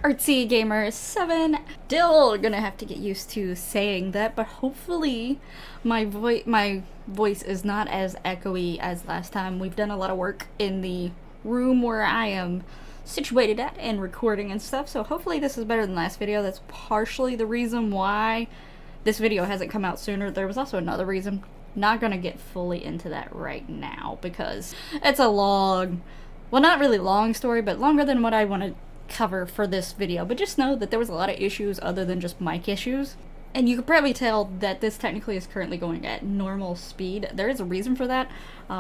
Artsy Gamer 7. Still gonna have to get used to saying that, but hopefully my voice is not as echoey as last time. We've done a lot of work in the room where I am situated at and recording and stuff, so hopefully this is better than last video. That's partially the reason why this video hasn't come out sooner. There was also another reason. Not gonna get fully into that right now because it's a long, well, not really long story, but longer than what I want to cover for this video. But just know that there was a lot of issues other than just mic issues, and you can probably tell that this technically is currently going at normal speed. There is a reason for that.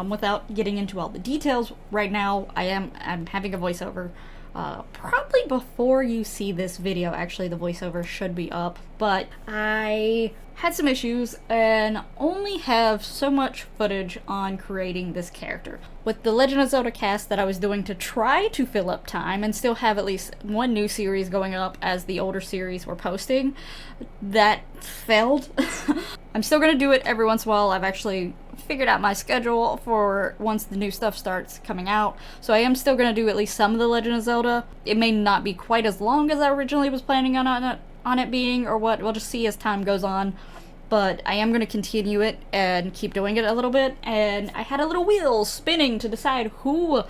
Without getting into all the details right now, I'm having a voiceover. Probably before you see this video, actually, the voiceover should be up, but I had some issues and only have so much footage on creating this character. With the Legend of Zelda CAS that I was doing to try to fill up time and still have at least one new series going up as the older series were posting, that failed. I'm still gonna do it every once in a while. I've actually figured out my schedule for once the new stuff starts coming out, so I am still gonna do at least some of the Legend of Zelda. It may not be quite as long as I originally was planning on it being, or what, we'll just see as time goes on, but I am going to continue it and keep doing it a little bit. And I had a little wheel spinning to decide who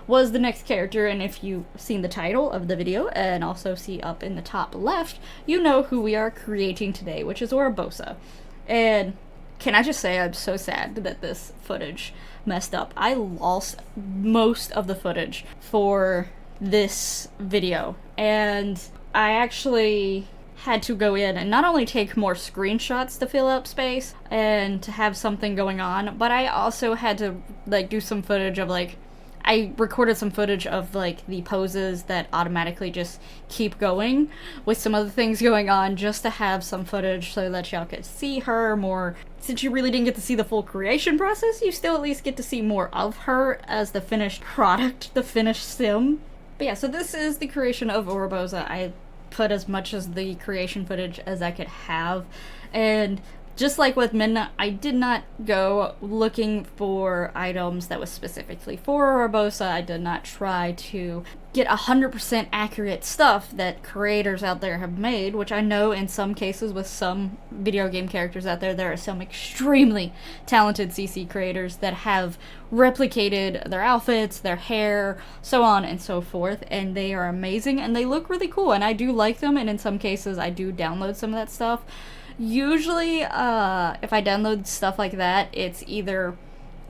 was the next character, and if you've seen the title of the video and also see up in the top left, you know who we are creating today, which is Urbosa. And can I just say, I'm so sad that this footage messed up. I lost most of the footage for this video, and I actually had to go in and not only take more screenshots to fill up space and to have something going on, but I also had to do some footage of I recorded some footage of the poses that automatically just keep going with some other things going on, just to have some footage so that y'all could see her more. Since you really didn't get to see the full creation process, you still at least get to see more of her as the finished product, the finished sim. But yeah, so this is the creation of Urbosa. I put as much as the creation footage as I could have, and just like with Midna, I did not go looking for items that was specifically for Urbosa. I did not try to get 100% accurate stuff that creators out there have made, which I know in some cases with some video game characters out there, there are some extremely talented CC creators that have replicated their outfits, their hair, so on and so forth, and they are amazing and they look really cool, and I do like them, and in some cases I do download some of that stuff. Usually, if I download stuff like that, it's either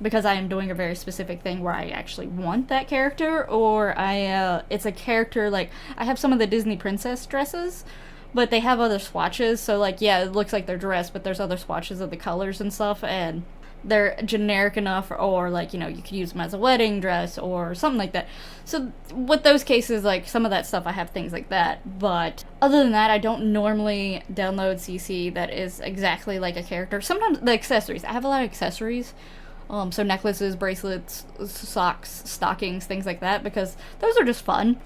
because I am doing a very specific thing where I actually want that character, or it's a character, I have some of the Disney princess dresses, but they have other swatches, so yeah, it looks like they're dressed, but there's other swatches of the colors and stuff, and they're generic enough, or you could use them as a wedding dress or something like that. So with those cases, some of that stuff, I have things like that, but other than that, I don't normally download CC that is exactly like a character. Sometimes the accessories, I have a lot of accessories, so necklaces, bracelets, socks, stockings, things like that, because those are just fun.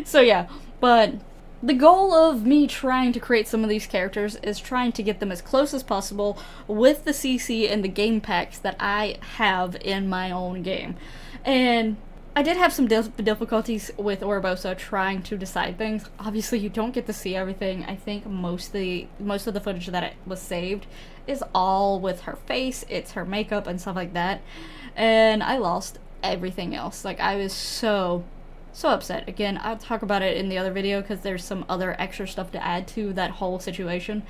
So yeah, but the goal of me trying to create some of these characters is trying to get them as close as possible with the CC and the game packs that I have in my own game. And I did have some difficulties with Urbosa trying to decide things. Obviously, you don't get to see everything. I think most of the footage that was saved is all with her face, it's her makeup and stuff like that. And I lost everything else. I was so upset. Again, I'll talk about it in the other video because there's some other extra stuff to add to that whole situation.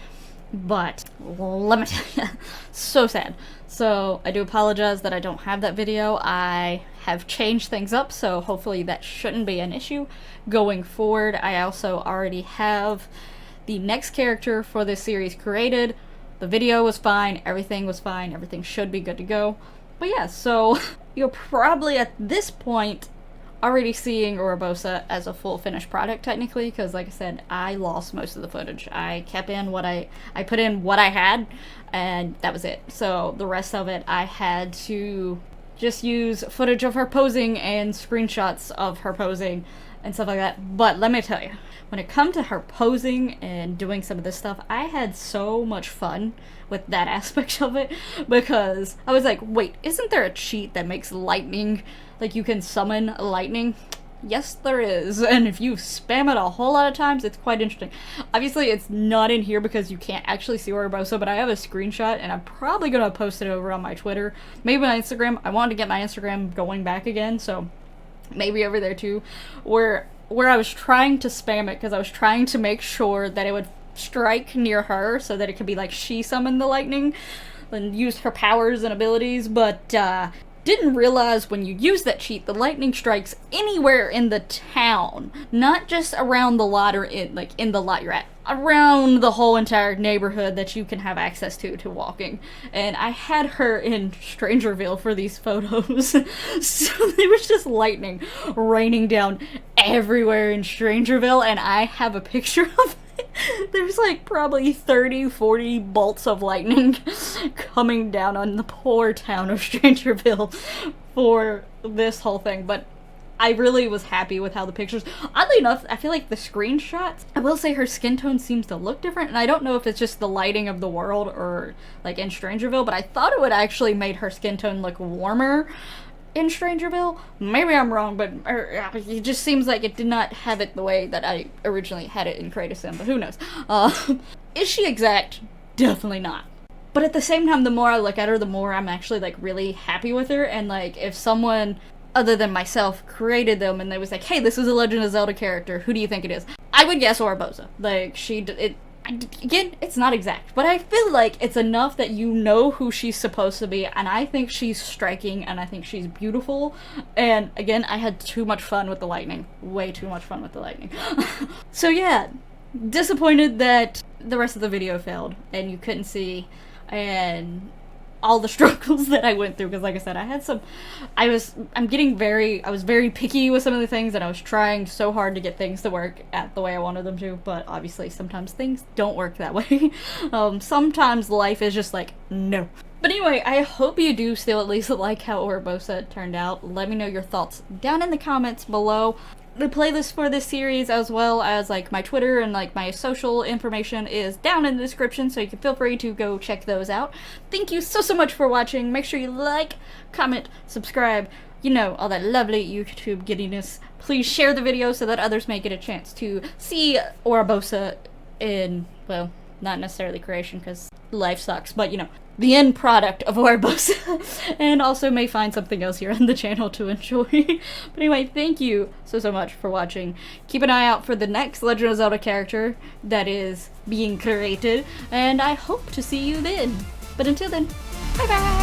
But let me tell you, so sad. So I do apologize that I don't have that video. I have changed things up, so hopefully that shouldn't be an issue going forward. I also already have the next character for this series created. The video was fine, everything was fine, everything should be good to go. But yeah, so you're probably at this point already seeing Urbosa as a full finished product technically, because like I said, I lost most of the footage. I kept in I put in what I had, and that was it. So the rest of it I had to just use footage of her posing and screenshots of her posing and stuff like that. But let me tell you, when it comes to her posing and doing some of this stuff, I had so much fun with that aspect of it, because I was like, wait, isn't there a cheat that makes lightning, you can summon lightning? Yes, there is, and if you spam it a whole lot of times, it's quite interesting. Obviously, it's not in here because you can't actually see Urbosa, but I have a screenshot, and I'm probably gonna post it over on my Twitter, maybe my Instagram. I wanted to get my Instagram going back again, so maybe over there too, where I was trying to spam it because I was trying to make sure that it would strike near her so that it could be like she summoned the lightning and used her powers and abilities, but didn't realize when you use that cheat, the lightning strikes anywhere in the town, not just around the lot or in the lot you're at, around the whole entire neighborhood that you can have access to walking. And I had her in Strangerville for these photos, so there was just lightning raining down everywhere in Strangerville, and I have a picture of it. There's like probably 30-40 bolts of lightning coming down on the poor town of Strangerville for this whole thing, but I really was happy with how the pictures. Oddly enough, I feel like the screenshots, I will say her skin tone seems to look different, and I don't know if it's just the lighting of the world or like in Strangerville, but I thought it would actually made her skin tone look warmer in Strangerville. Maybe I'm wrong, but it just seems like it did not have it the way that I originally had it in Creative Sim, but who knows. Is she exact? Definitely not. But at the same time, the more I look at her, the more I'm actually like really happy with her, and like if someone other than myself created them and they was like, hey, this is a Legend of Zelda character, who do you think it is? I would guess Urbosa. Like, again, it's not exact, but I feel like it's enough that you know who she's supposed to be, and I think she's striking, and I think she's beautiful, and again, I had too much fun with the lightning. Way too much fun with the lightning. So yeah, disappointed that the rest of the video failed, and you couldn't see, and all the struggles that I went through, because like I said, I was very picky with some of the things, and I was trying so hard to get things to work at the way I wanted them to, but obviously sometimes things don't work that way. Sometimes life is just like, no. But anyway, I hope you do still at least like how Urbosa turned out. Let me know your thoughts down in the comments below. The playlist for this series, as well as like my Twitter and like my social information, is down in the description, so you can feel free to go check those out. Thank you so much for watching. Make sure you like, comment, subscribe, you know, all that lovely YouTube giddiness. Please share the video so that others may get a chance to see Urbosa in, well, not necessarily creation because life sucks, but you know, the end product of Urbosa, and also may find something else here on the channel to enjoy. But anyway, thank you so much for watching. Keep an eye out for the next Legend of Zelda character that is being created, and I hope to see you then. But until then, bye bye!